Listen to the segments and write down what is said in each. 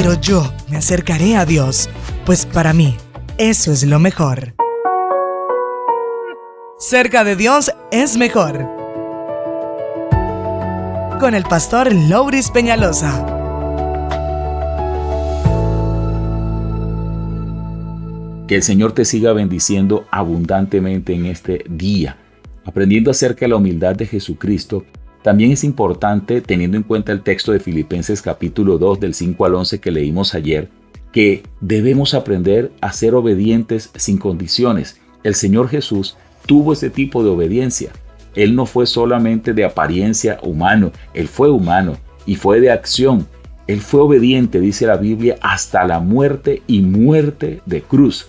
pero yo me acercaré a Dios, pues para mí eso es lo mejor. Cerca de Dios es mejor. Con el pastor Louris Peñalosa. Que el Señor te siga bendiciendo abundantemente en este día. Aprendiendo acerca de la humildad de Jesucristo, también es importante, teniendo en cuenta el texto de Filipenses capítulo 2 del 5 al 11 que leímos ayer, que debemos aprender a ser obedientes sin condiciones. El Señor Jesús tuvo ese tipo de obediencia. Él no fue solamente de apariencia humano, Él fue humano y fue de acción. Él fue obediente, dice la Biblia, hasta la muerte y muerte de cruz.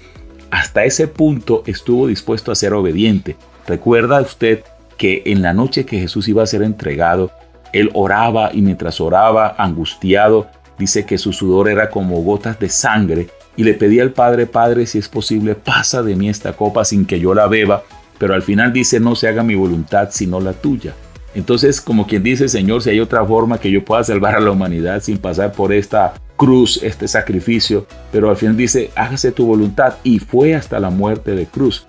Hasta ese punto estuvo dispuesto a ser obediente. ¿Recuerda usted que en la noche que Jesús iba a ser entregado, Él oraba y mientras oraba, angustiado, dice que su sudor era como gotas de sangre y le pedía al Padre, Padre, si es posible, pasa de mí esta copa sin que yo la beba, pero al final dice, no se haga mi voluntad sino la tuya. Entonces, como quien dice, Señor, si hay otra forma que yo pueda salvar a la humanidad sin pasar por esta cruz, este sacrificio, pero al final dice, hágase tu voluntad, y fue hasta la muerte de cruz.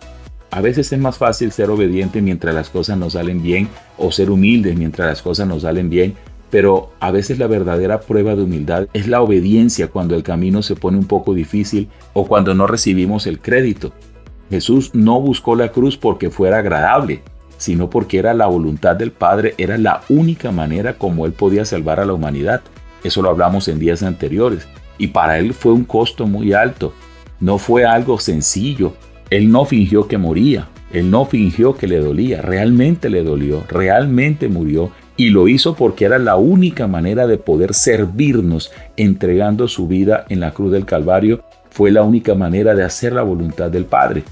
A veces es más fácil ser obediente mientras las cosas nos salen bien, o ser humildes mientras las cosas nos salen bien, pero a veces la verdadera prueba de humildad es la obediencia cuando el camino se pone un poco difícil o cuando no recibimos el crédito. Jesús no buscó la cruz porque fuera agradable, sino porque era la voluntad del Padre, era la única manera como Él podía salvar a la humanidad. Eso lo hablamos en días anteriores. Y para Él fue un costo muy alto. No fue algo sencillo. Él no fingió que moría. Él no fingió que le dolía. Realmente le dolió. Realmente murió. Y lo hizo porque era la única manera de poder servirnos entregando su vida en la cruz del Calvario. Fue la única manera de hacer la voluntad del Padre.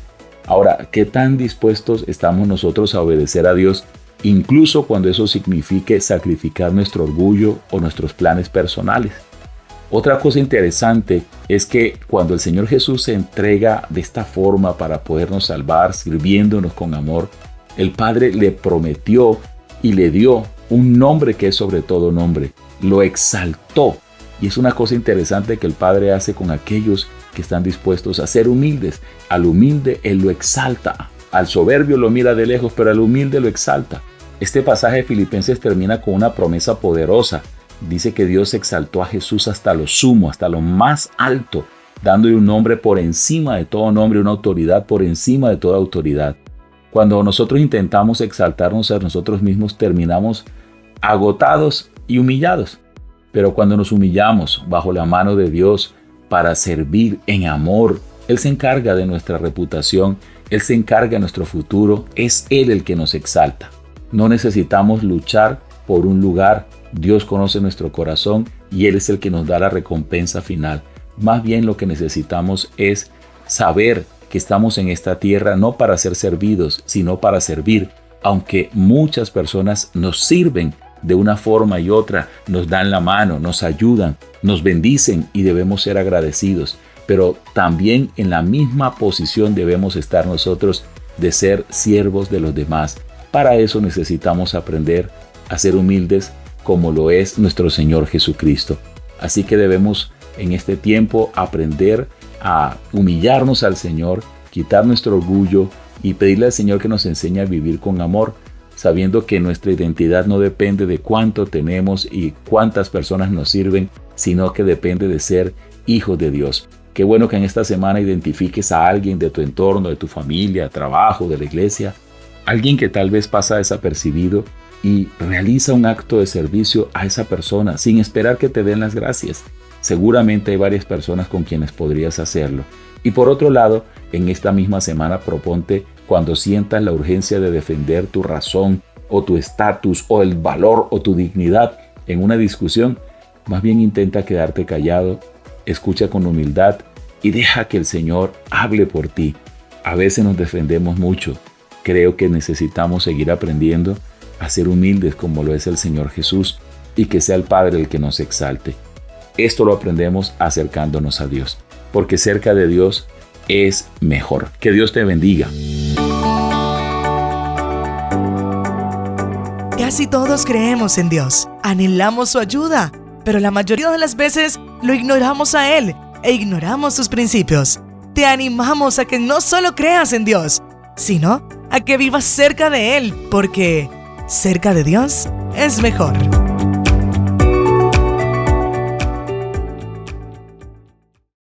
Ahora, ¿qué tan dispuestos estamos nosotros a obedecer a Dios, incluso cuando eso signifique sacrificar nuestro orgullo o nuestros planes personales? Otra cosa interesante es que cuando el Señor Jesús se entrega de esta forma para podernos salvar, sirviéndonos con amor, el Padre le prometió y le dio un nombre que es sobre todo nombre. Lo exaltó. Y es una cosa interesante que el Padre hace con aquellos que están dispuestos a ser humildes. Al humilde Él lo exalta. Al soberbio lo mira de lejos, pero al humilde lo exalta. Este pasaje de Filipenses termina con una promesa poderosa. Dice que Dios exaltó a Jesús hasta lo sumo, hasta lo más alto, dándole un nombre por encima de todo nombre, una autoridad por encima de toda autoridad. Cuando nosotros intentamos exaltarnos a nosotros mismos, terminamos agotados y humillados. Pero cuando nos humillamos bajo la mano de Dios para servir en amor, Él se encarga de nuestra reputación, Él se encarga de nuestro futuro, es Él el que nos exalta. No necesitamos luchar por un lugar, Dios conoce nuestro corazón y Él es el que nos da la recompensa final. Más bien lo que necesitamos es saber que estamos en esta tierra no para ser servidos, sino para servir, aunque muchas personas nos sirven de una forma y otra, nos dan la mano, nos ayudan, nos bendicen y debemos ser agradecidos. Pero también en la misma posición debemos estar nosotros de ser siervos de los demás. Para eso necesitamos aprender a ser humildes como lo es nuestro Señor Jesucristo. Así que debemos en este tiempo aprender a humillarnos al Señor, quitar nuestro orgullo y pedirle al Señor que nos enseñe a vivir con amor, sabiendo que nuestra identidad no depende de cuánto tenemos y cuántas personas nos sirven, sino que depende de ser hijos de Dios. Qué bueno que en esta semana identifiques a alguien de tu entorno, de tu familia, trabajo, de la iglesia, alguien que tal vez pasa desapercibido y realiza un acto de servicio a esa persona sin esperar que te den las gracias. Seguramente hay varias personas con quienes podrías hacerlo. Y por otro lado, en esta misma semana proponte, cuando sientas la urgencia de defender tu razón o tu estatus o el valor o tu dignidad en una discusión, más bien intenta quedarte callado, escucha con humildad y deja que el Señor hable por ti. A veces nos defendemos mucho. Creo que necesitamos seguir aprendiendo a ser humildes como lo es el Señor Jesús y que sea el Padre el que nos exalte. Esto lo aprendemos acercándonos a Dios, porque cerca de Dios es mejor. Que Dios te bendiga. Casi todos creemos en Dios, anhelamos su ayuda, pero la mayoría de las veces lo ignoramos a Él e ignoramos sus principios. Te animamos a que no solo creas en Dios, sino a que vivas cerca de Él, porque cerca de Dios es mejor.